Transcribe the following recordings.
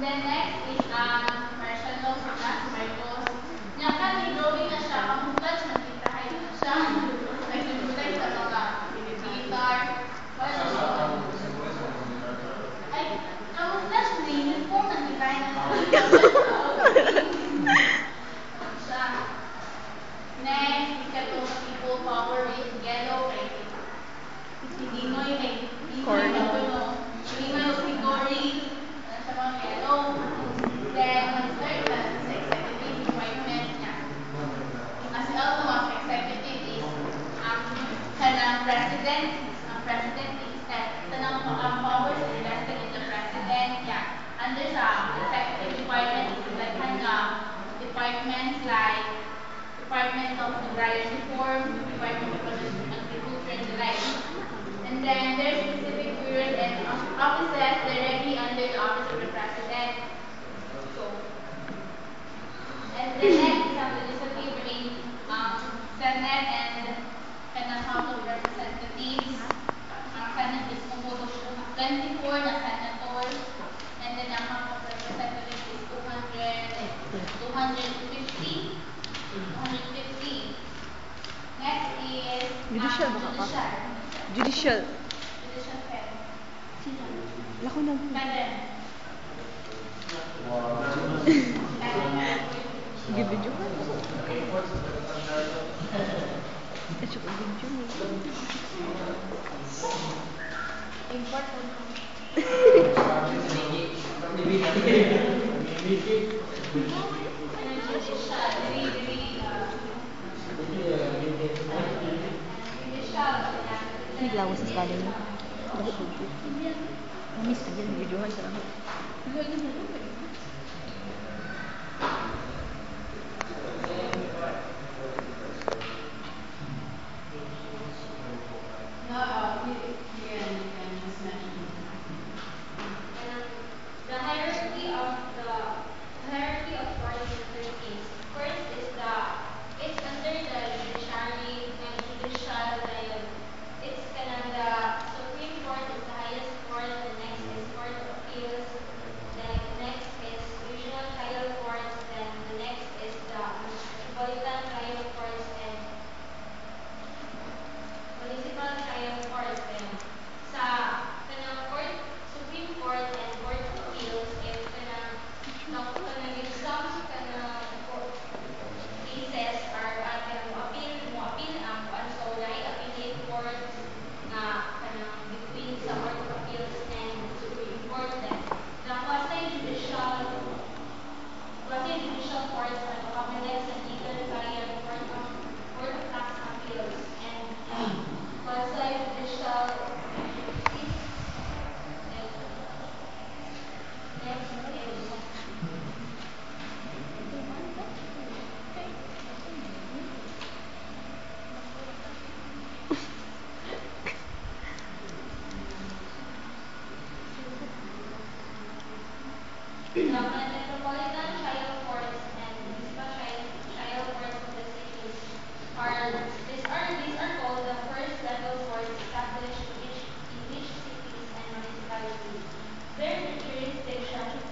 then next is martial law si Marcos. Nya kan may drawing na siya, kamuklat man kita kayo na siya. Nagdudulay sa mga militar. Wala siya. Ay, kamuklat na uniform na kita na siya. Next, ikato people power with yellow kay Dinoy kay Dinoy na po no. Dinoy o Tigori. Sa mga yellow. Then, mag-start na sa executive appointment niya. As well, ang executive is kanang president. Ang president is kanang powers invested in the president. Yeah. Under sa executive department is like departments like Department of Agrarian Reform, Department of Agriculture and the like. And then there's specific bureaus and offices directly under the office of the president. So, and the next is the legislative in Senate and the House of Representatives. Ang Senate is composed of 24 na senators, and then ang House of Representatives is 250. Next is Judicial ba ka? Judicial. Judicial head. Lako na. Madam. Sige, video ka. Kasi ko video mo. Important. Naglawas sa study mo. Bakit video? Miss ka dyan, videohan sa lahat. The hierarchy of parties in the Philippines. First is it's under the judiciary and judicial it's the Supreme Court is the highest court, the next is Court of Appeals, then the next is Regional Trial Courts, then the next is the Metropolitan Trial Courts and Municipal Trial Courts. Then sa kanang court, Supreme Court and Court of Appeals if kanang if some cases are appeal and so appellate court na kanang between sa Court of Appeals and Supreme Court. Then the quasi-judicial courts are Appellates and Legal Trial Court of Tax Appeals and quasi-judicial next is the Metropolitan Trial Courts and Municipal Trial Courts of the cities these are called the first level courts established in each cities and municipalities. Their jurisdiction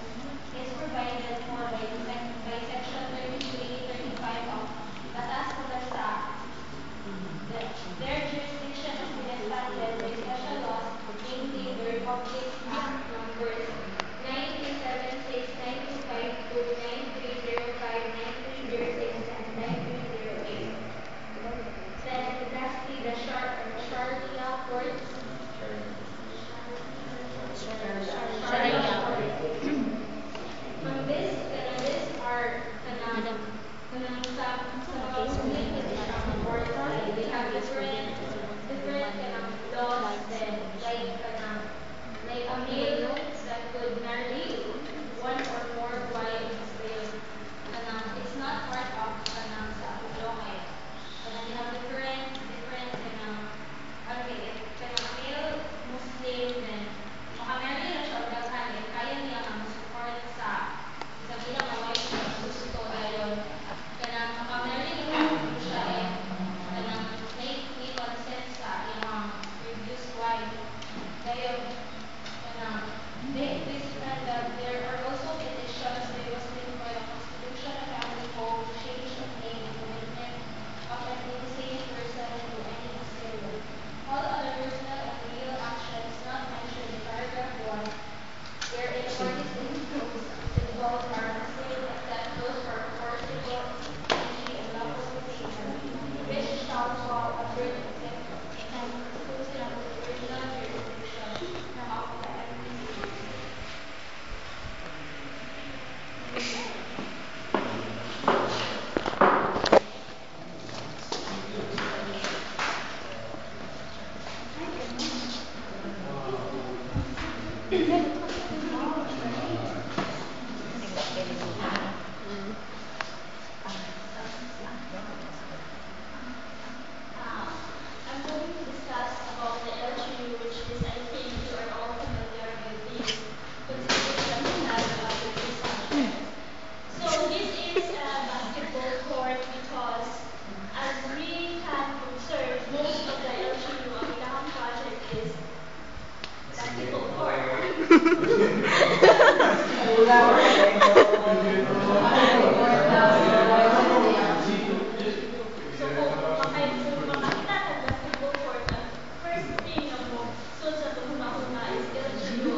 is provided for by Section 32A-35 of Batas Pagasa. Their jurisdiction has been established by special laws, namely the Republic Act numbers 1976, I'm going to discuss about the LGU, which is, I think you are all familiar with this, consideration we have with this subject. So this is a basketball court because, as we can observe, most of the LGU, ang ilang project is basketball court. So kung makakita ka basketball court, ang first thing na mo, so sa tuhuna-huna is LGU.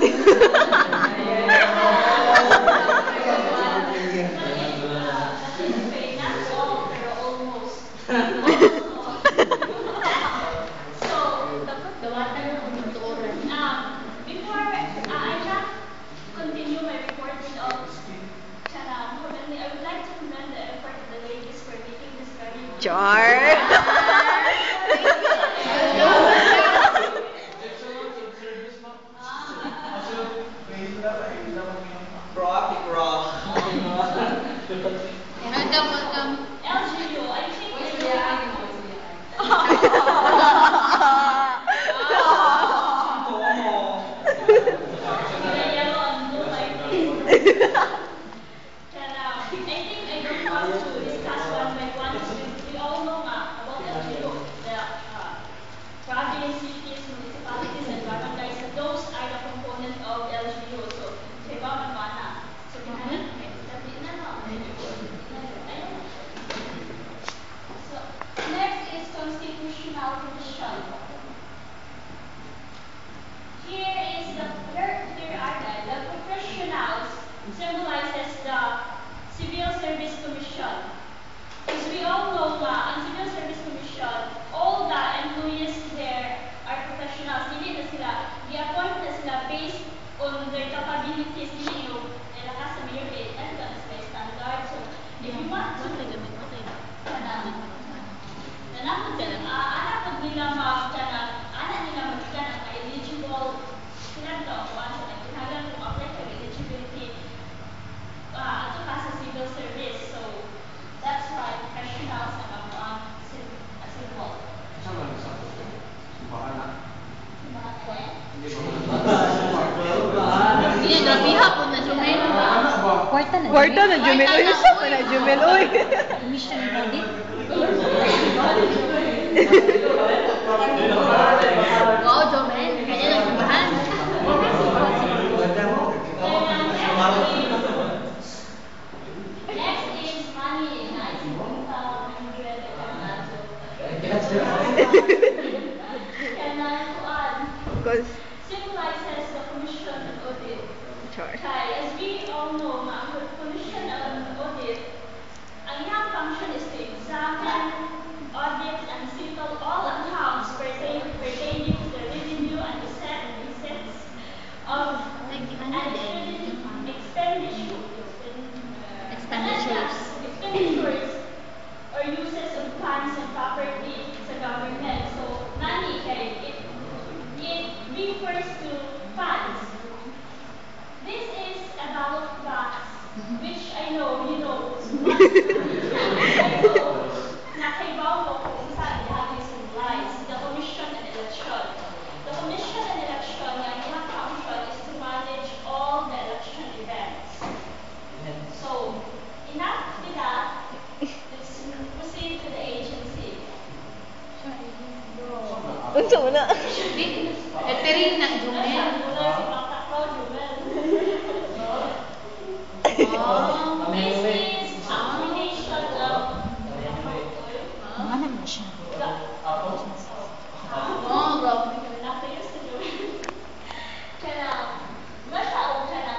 Not all, pero almost. So, before I just continue my report without commending, I would like to commend the effort of the ladies for making this very good. Char. Welcome. LGU, I think it's yellow and blue like this. I think I don't want to discuss one by one. We all know about LGU, the province, cities, municipalities, and barangays. So those are the components of LGU. So, diba mana? So, so, next is Constitutional Commission. Here are the professionals symbolizes the Civil Service Commission. As we all know, ang Civil Service Commission, all the employees there are professionals. Hindi na sila, i-appoint na sila based on their capabilities. Hindi yung lakas sa mayor, and that's my standard. So, if you want to, anak nila magkana eligible sila daw once na kinahalan kung apply ka eligibility ato ka sa civil service. So that's why professionals na ang civil. Hindi na biha po na Jumel. Kwarta na Jumel. Uy, isa pa na Jumel. Uy. Commission audit. Wow, Jumel. Kanya lang simbahan. Next is money. Symbolizes the commission and audit. As we all know, ang commission and audit, ang iyang function is to examine, audit, and settle all accounts pertaining to the revenue and assets of expenditures or uses of funds and property sa government. So, nani kay it refers to funds. This is a ballot box, which I know you know. Nakaibaw ko kung saan natin symbolize the commission and election. The commission and election, ang iyang function is to manage all the election events. So, enough with that. Let's proceed to the agency. Unsa mo na? Epering na Jumel. This is a combination of Ano mo siya?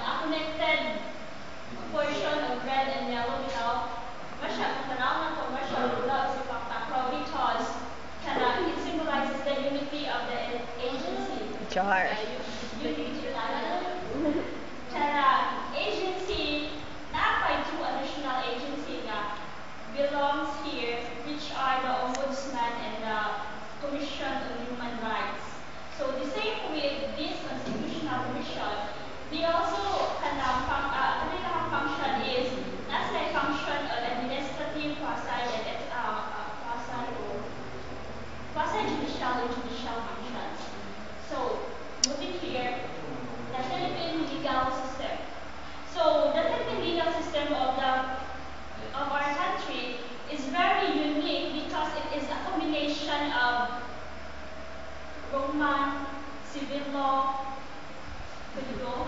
a connected portion of red and yellow without because it symbolizes the unity of the agency. Char. Agency, not by two additional agencies belongs here, which are the Ombudsman and the Commission on Human Rights. So the same with this Constitutional Commission, Roman, civil law. Could you go?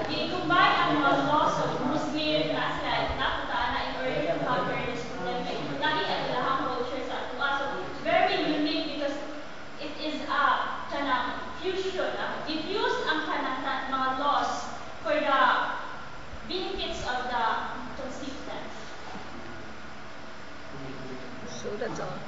I-combine ang mga laws of Muslim na sila napuntaan na in order to cover this problem. Lagi ang ilahang culture sa ato. So, very unique because it is a kanang fusion. Diffuse ang kanang mga laws for the benefits of the constituents. So that's all.